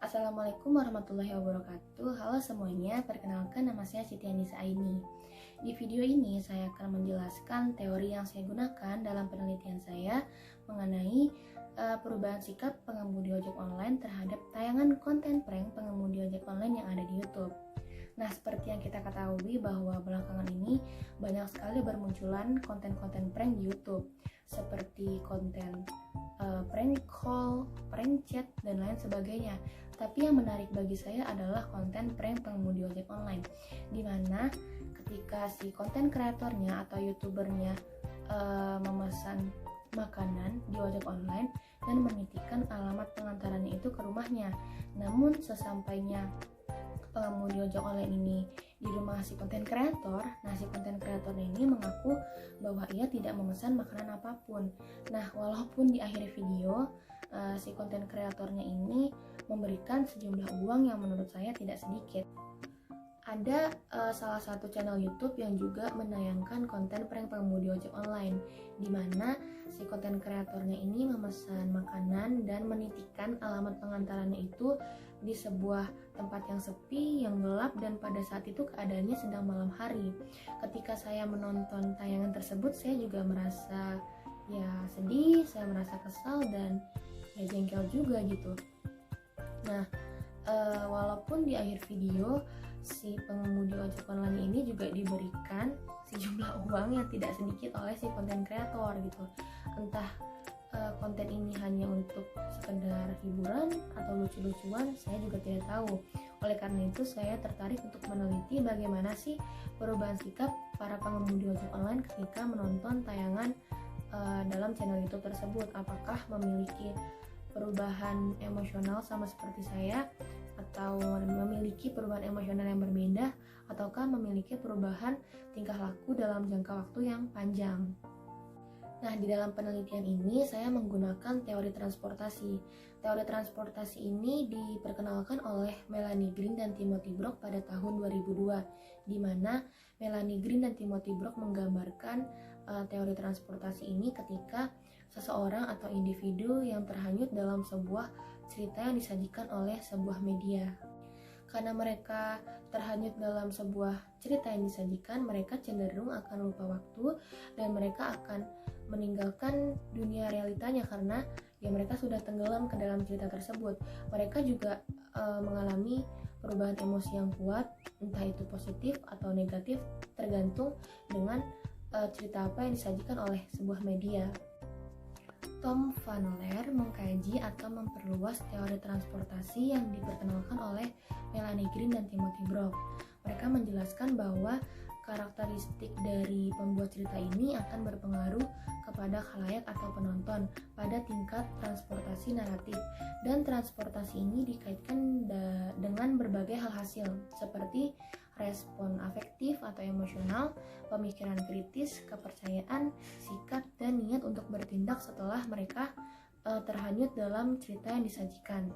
Assalamualaikum warahmatullahi wabarakatuh. Halo semuanya, perkenalkan nama saya Siti Anissa Aini. Di video ini saya akan menjelaskan teori yang saya gunakan dalam penelitian saya mengenai perubahan sikap pengemudi ojek online terhadap tayangan konten prank pengemudi ojek online yang ada di YouTube. Nah, seperti yang kita ketahui bahwa belakangan ini banyak sekali bermunculan konten-konten prank di YouTube, seperti konten prank call, prank chat, dan lain sebagainya. Tapi yang menarik bagi saya adalah konten prank pengemudi ojek online, dimana ketika si konten kreatornya atau youtubernya memesan makanan di ojek online dan menitipkan alamat pengantarannya itu ke rumahnya. Namun sesampainya pengemudi ojek online ini di rumah si konten kreator, nah si konten kreatornya ini mengaku bahwa ia tidak memesan makanan apapun. Nah, walaupun di akhir video si konten kreatornya ini memberikan sejumlah uang yang menurut saya tidak sedikit. Ada salah satu channel YouTube yang juga menayangkan konten prank pengemudi ojek online, di mana si konten kreatornya ini memesan makanan dan menitipkan alamat pengantarannya itu di sebuah tempat yang sepi, yang gelap, dan pada saat itu keadaannya sedang malam hari. Ketika saya menonton tayangan tersebut, saya juga merasa sedih, saya merasa kesal dan jengkel juga gitu. Nah, walaupun di akhir video si pengemudi ojek online ini juga diberikan sejumlah uang yang tidak sedikit oleh si konten kreator gitu. Entah konten ini hanya untuk sekedar hiburan atau lucu-lucuan, saya juga tidak tahu. Oleh karena itu saya tertarik untuk meneliti bagaimana sih perubahan sikap para pengemudi ojek online ketika menonton tayangan dalam channel YouTube tersebut. Apakah memiliki perubahan emosional sama seperti saya, atau memiliki perubahan emosional yang berbeda, ataukah memiliki perubahan tingkah laku dalam jangka waktu yang panjang. Nah, di dalam penelitian ini saya menggunakan teori transportasi. Teori transportasi ini diperkenalkan oleh Melanie Green dan Timothy Brock pada tahun 2002, di mana Melanie Green dan Timothy Brock menggambarkan teori transportasi ini ketika seseorang atau individu yang terhanyut dalam sebuah cerita yang disajikan oleh sebuah media. Karena mereka terhanyut dalam sebuah cerita yang disajikan, mereka cenderung akan lupa waktu dan mereka akan meninggalkan dunia realitanya karena mereka sudah tenggelam ke dalam cerita tersebut. Mereka juga mengalami perubahan emosi yang kuat, entah itu positif atau negatif, tergantung dengan cerita apa yang disajikan oleh sebuah media. Tom Van Leer mengkaji atau memperluas teori transportasi yang diperkenalkan oleh Melanie Green dan Timothy Brock. Mereka menjelaskan bahwa karakteristik dari pembuat cerita ini akan berpengaruh kepada khalayak atau penonton pada tingkat transportasi naratif, dan transportasi ini dikaitkan dengan berbagai hal hasil seperti respon afektif atau emosional, pemikiran kritis, kepercayaan, sikap, dan niat untuk bertindak setelah mereka terhanyut dalam cerita yang disajikan.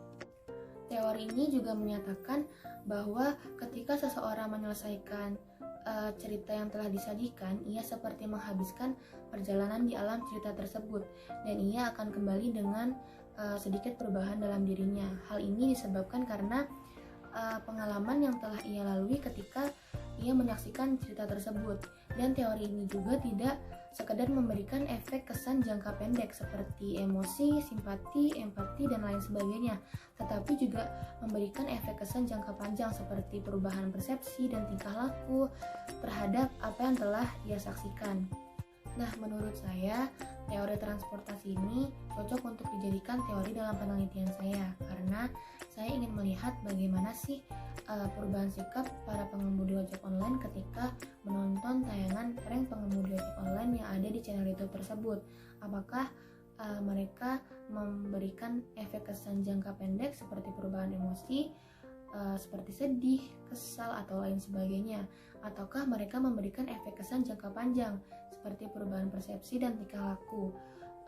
Teori ini juga menyatakan bahwa ketika seseorang menyelesaikan cerita yang telah disajikan, ia seperti menghabiskan perjalanan di alam cerita tersebut dan ia akan kembali dengan sedikit perubahan dalam dirinya. Hal ini disebabkan karena pengalaman yang telah ia lalui ketika ia menyaksikan cerita tersebut. Dan teori ini juga tidak sekedar memberikan efek kesan jangka pendek seperti emosi, simpati, empati, dan lain sebagainya, tetapi juga memberikan efek kesan jangka panjang seperti perubahan persepsi dan tingkah laku terhadap apa yang telah ia saksikan. Nah, menurut saya teori transportasi ini cocok untuk dijadikan teori dalam penelitian saya karena saya ingin melihat bagaimana sih perubahan sikap para pengemudi ojek online ketika menonton tayangan prank pengemudi ojek online yang ada di channel YouTube tersebut. Apakah mereka memberikan efek kesan jangka pendek seperti perubahan emosi, seperti sedih, kesal, atau lain sebagainya, ataukah mereka memberikan efek kesan jangka panjang seperti perubahan persepsi dan tingkah laku,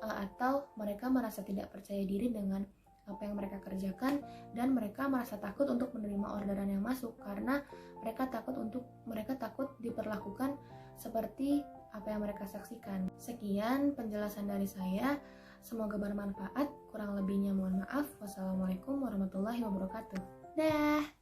atau mereka merasa tidak percaya diri dengan apa yang mereka kerjakan dan mereka merasa takut untuk menerima orderan yang masuk karena mereka takut diperlakukan seperti apa yang mereka saksikan. Sekian penjelasan dari saya, semoga bermanfaat. Kurang lebihnya mohon maaf. Wassalamualaikum warahmatullahi wabarakatuh. warahmatullahi wabarakatuh. Dah.